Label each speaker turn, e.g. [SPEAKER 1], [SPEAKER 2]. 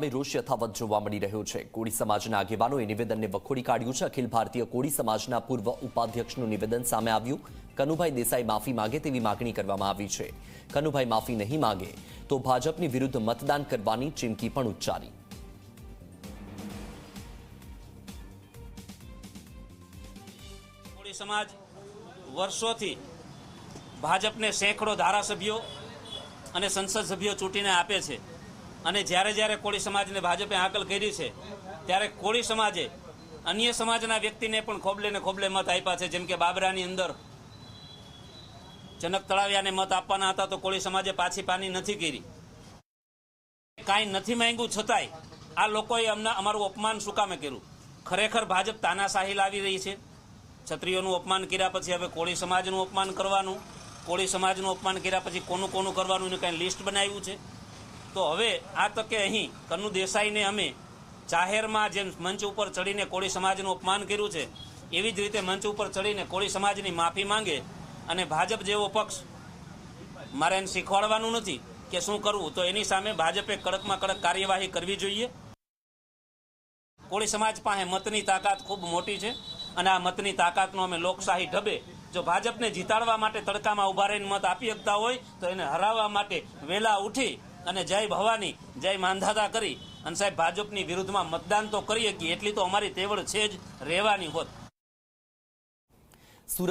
[SPEAKER 1] સામે રોષ યથાવત જોવા મળી રહ્યો છે। કોળી સમાજના આગેવાનોએ નિવેદનને વખોડી કાઢ્યું છે। અખિલ ભારતીય કોળી સમાજના પૂર્વ ઉપાધ્યક્ષનું નિવેદન સામે આવ્યું। કનુભાઈ દેસાઈ માફી માંગે તેવી માગણી કરવામાં આવી છે। કનુભાઈ માફી નહીં માંગે તો ભાજપની વિરુદ્ધ મતદાન કરવાની ચીમકી પણ ઉચ્ચારી।
[SPEAKER 2] કોળી સમાજ વર્ષોથી ભાજપને સેંકડો ધારાસભ્યો અને સંસદ સભ્યો ચૂંટીને આપે છે અને જ્યારે જ્યારે કોળી સમાજને ભાજપે હાકલ કરી છે ત્યારે કોળી સમાજે અન્ય સમાજના વ્યક્તિને પણ ખોબલે ને ખોબલે મત આપ્યા છે। જેમ કે બાબરાની અંદર જનક તળાવિયાને મત આપવાના હતા તો કોળી સમાજે પાછી પાની નથી કરી। કાંઈ નથી માંગ્યું છતાંય આ લોકોએ અમારું અપમાન શું કામે કર્યું? ખરેખર ભાજપ તાનાશાહી લાવી રહી છે। ક્ષત્રિયોનું અપમાન કર્યા પછી હવે કોળી સમાજનું અપમાન કરવાનું, કોળી સમાજનું અપમાન કર્યા પછી કોનું કોનું કરવાનું એનું કાંઈ લિસ્ટ બનાવ્યું છે। તો હવે આ તકે અહીં કનુ દેસાઈને અમે જાહેરમાં જેમ મંચ ઉપર ચડીને કોળી સમાજનું અપમાન કર્યું છે એવી જ રીતે મંચ ઉપર ચડીને કોળી સમાજની માફી માંગે અને ભાજપ જેવો પક્ષ મારે એને શીખવાડવાનું નથી કે શું કરવું, તો એની સામે ભાજપે કડકમાં કડક કાર્યવાહી કરવી જોઈએ। કોળી સમાજ પાસે મતની તાકાત ખૂબ મોટી છે અને આ મતની તાકાતનો અમે લોકશાહી ઢબે જો ભાજપને જીતાડવા માટે તડકામાં ઉભા રહીને મત આપી શકતા હોય તો એને હરાવવા માટે વહેલા ઉઠી અને જય ભવાની જય માંધાતા કરી અને સાહેબ ભાજપની વિરુદ્ધમાં મતદાન તો કરી શકીએ એટલી તો અમારી તેવડ છે જ રહેવાની હોત।
[SPEAKER 1] સુરત